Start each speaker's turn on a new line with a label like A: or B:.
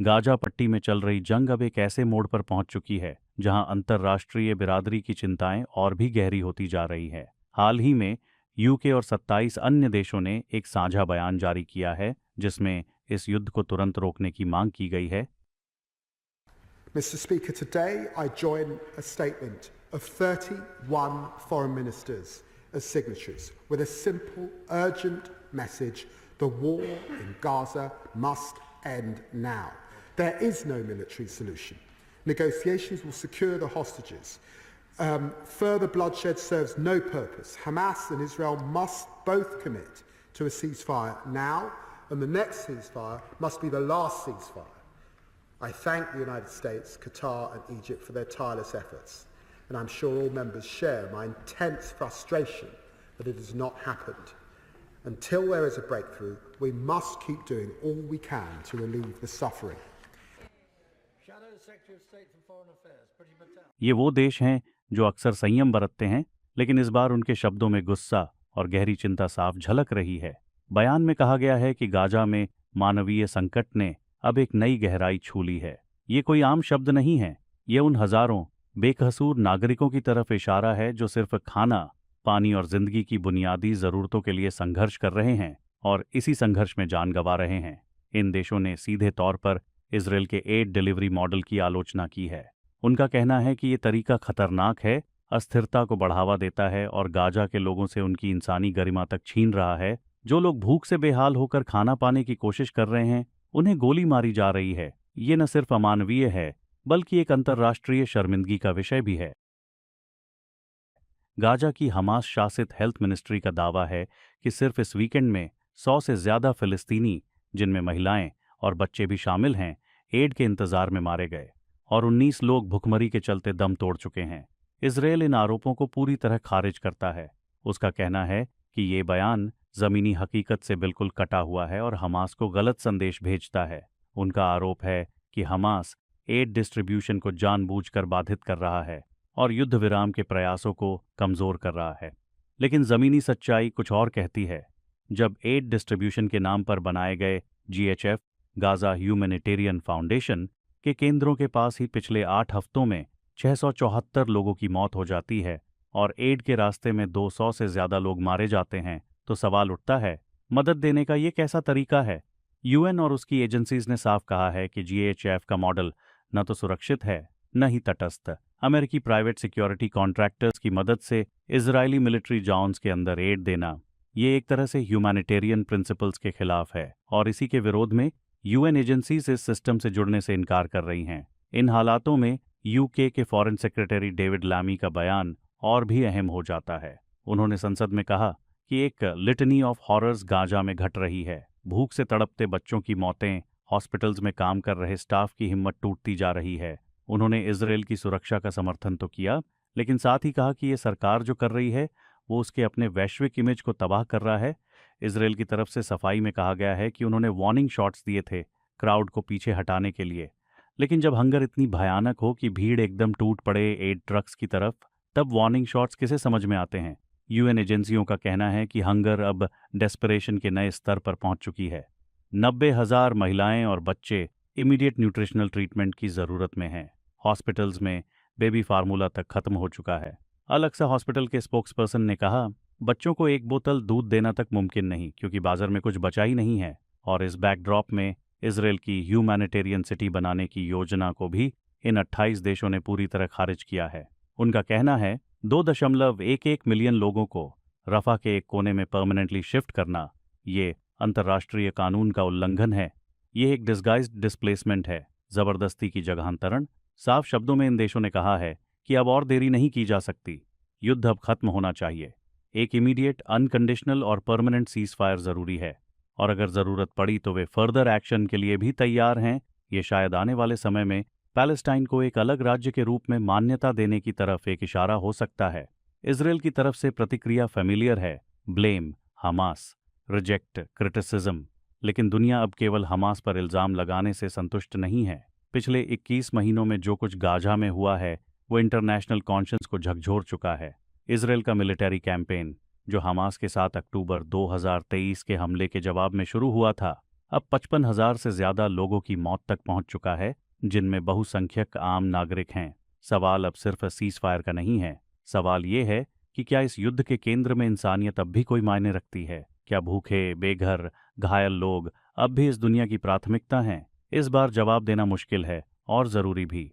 A: Gaza पट्टी में चल रही जंग अब एक ऐसे मोड़ पर पहुंच चुकी है जहां अंतर्राष्ट्रीय बिरादरी की चिंताएं और भी गहरी होती जा रही है। हाल ही में यूके और 27 अन्य देशों ने एक साझा बयान जारी किया है जिसमें इस युद्ध को तुरंत रोकने की मांग की गई है।
B: Mr. Speaker, today I join a statement of 31 foreign ministers as signatories with a simple, urgent message: the war in Gaza must end now. There is no military solution. Negotiations will secure the hostages. Further bloodshed serves no purpose. Hamas and Israel must both commit to a ceasefire now, and the next ceasefire must be the last ceasefire. I thank the United States, Qatar and Egypt for their tireless efforts, and I'm sure all members share my intense frustration that it has not happened. Until there is a breakthrough, we must keep doing all we can to relieve the suffering.
C: Shadow Secretary of State for Foreign Affairs, Priti Patel.
A: ये वो देश हैं जो अक्सर संयम बरतते हैं, लेकिन इस बार उनके शब्दों में गुस्सा और गहरी चिंता साफ झलक रही है। बयान में कहा गया है कि गाजा में मानवीय संकट ने अब एक नई गहराई छू ली है। ये कोई आम शब्द नहीं है, ये उन हजारों बेकसूर नागरिकों की तरफ इशारा है जो सिर्फ खाना, पानी और जिंदगी की बुनियादी जरूरतों के लिए संघर्ष कर रहे हैं और इसी संघर्ष में जान गंवा रहे हैं। इन देशों ने सीधे तौर पर इजरायल के एड डिलीवरी मॉडल की आलोचना की है। उनका कहना है कि ये तरीका खतरनाक है, अस्थिरता को बढ़ावा देता है और गाजा के लोगों से उनकी इंसानी गरिमा तक छीन रहा है। जो लोग भूख से बेहाल होकर खाना पाने की कोशिश कर रहे हैं, उन्हें गोली मारी जा रही है। ये न सिर्फ अमानवीय है, बल्कि एक अंतर्राष्ट्रीय शर्मिंदगी का विषय भी है। गाजा की हमास शासित हेल्थ मिनिस्ट्री का दावा है कि सिर्फ इस वीकेंड में 100 से ज्यादा फिलिस्तीनी, जिनमें महिलाएं और बच्चे भी शामिल हैं, एड के इंतजार में मारे गए और 19 लोग भुखमरी के चलते दम तोड़ चुके हैं। इजरायल इन आरोपों को पूरी तरह खारिज करता है। उसका कहना है कि ये बयान जमीनी हकीकत से बिल्कुल कटा हुआ है और हमास को गलत संदेश भेजता है। उनका आरोप है कि हमास एड डिस्ट्रीब्यूशन को जानबूझकर बाधित कर रहा है और युद्ध विराम के प्रयासों को कमजोर कर रहा है। लेकिन जमीनी सच्चाई कुछ और कहती है। जब एड डिस्ट्रीब्यूशन के नाम पर बनाए गए GHF, गाजा ह्यूमैनिटेरियन फाउंडेशन के केंद्रों के पास ही पिछले 8 हफ्तों में 674 लोगों की मौत हो जाती है और एड के रास्ते में 200 से ज्यादा लोग मारे जाते हैं, तो सवाल उठता है, मदद देने का ये कैसा तरीका है? UN और उसकी एजेंसीज ने साफ कहा है कि GHF का मॉडल न तो सुरक्षित है, न ही तटस्थ। अमेरिकी प्राइवेट सिक्योरिटी कॉन्ट्रैक्टर्स की मदद से इजरायली मिलिट्री जोन्स के अंदर एड देना, ये एक तरह से ह्यूमैनिटेरियन प्रिंसिपल्स के खिलाफ है और इसी के विरोध में UN एजेंसीज इस सिस्टम से जुड़ने से इनकार कर रही हैं। इन हालातों में UK के फॉरेन सेक्रेटरी डेविड लामी का बयान और भी अहम हो जाता है। उन्होंने संसद में कहा कि एक लिटनी ऑफ हॉरर्स गाजा में घट रही है। भूख से तड़पते बच्चों की मौतें, हॉस्पिटल्स में काम कर रहे स्टाफ की हिम्मत टूटती जा रही है। उन्होंने इजरायल की सुरक्षा का समर्थन तो किया, लेकिन साथ ही कहा कि ये सरकार जो कर रही है वो उसके अपने वैश्विक इमेज को तबाह कर रहा है। इजरायल की तरफ से सफाई में कहा गया है कि उन्होंने वार्निंग शॉट्स दिए थे क्राउड को पीछे हटाने के लिए, लेकिन जब हंगर इतनी भयानक हो कि भीड़ एकदम टूट पड़े एड ट्रक्स की तरफ, तब वार्निंग शॉट्स किसे समझ में आते हैं? UN एजेंसियों का कहना है कि हंगर अब डेस्परेशन के नए स्तर पर पहुंच चुकी है। 90,000 महिलाएं और बच्चे इमीडिएट न्यूट्रिशनल ट्रीटमेंट की जरूरत में हैं। हॉस्पिटल्स में बेबी फार्मूला तक खत्म हो चुका है। अलग-सा हॉस्पिटल के स्पोक्सपर्सन ने कहा, बच्चों को एक बोतल दूध देना तक मुमकिन नहीं क्योंकि बाजार में कुछ बचा ही नहीं है। और इस बैकड्रॉप में इजरायल की ह्यूमैनिटेरियन सिटी बनाने की योजना को भी इन 28 देशों ने पूरी तरह खारिज किया है। उनका कहना है 2.11 मिलियन लोगों को रफा के एक कोने में परमानेंटली शिफ्ट करना, ये अंतर्राष्ट्रीय कानून का उल्लंघन है। ये एक डिस्गाइज्ड डिस्प्लेसमेंट है, जबरदस्ती की जगहांतरण। साफ शब्दों में इन देशों ने कहा है कि अब और देरी नहीं की जा सकती, युद्ध अब खत्म होना चाहिए। एक इमीडिएट, अनकंडीशनल और परमानेंट सीज फायर जरूरी है और अगर जरूरत पड़ी तो वे फर्दर एक्शन के लिए भी तैयार हैं। ये शायद आने वाले समय में पैलेस्टाइन को एक अलग राज्य के रूप में मान्यता देने की तरफ एक इशारा हो सकता है। इजरायल की तरफ से प्रतिक्रिया फेमिलियर है, ब्लेम, हमास, रिजेक्ट, क्रिटिसिज्म। लेकिन दुनिया अब केवल हमास पर इल्जाम लगाने से संतुष्ट नहीं है। पिछले 21 महीनों में जो कुछ गाजा में हुआ है वो इंटरनेशनल कॉन्शियंस को झकझोर चुका है। इजरायल का मिलिट्री कैंपेन, जो हमास के साथ अक्टूबर 2023 के हमले के जवाब में शुरू हुआ था, अब 55,000 से ज्यादा लोगों की मौत तक पहुंच चुका है, जिनमें बहुसंख्यक आम नागरिक हैं। सवाल अब सिर्फ सीज फायर का नहीं है। सवाल ये है कि क्या इस युद्ध के केंद्र में इंसानियत अब भी कोई मायने रखती है? क्या भूखे, बेघर, घायल लोग अब भी इस दुनिया की प्राथमिकता हैं? इस बार जवाब देना मुश्किल है और जरूरी भी।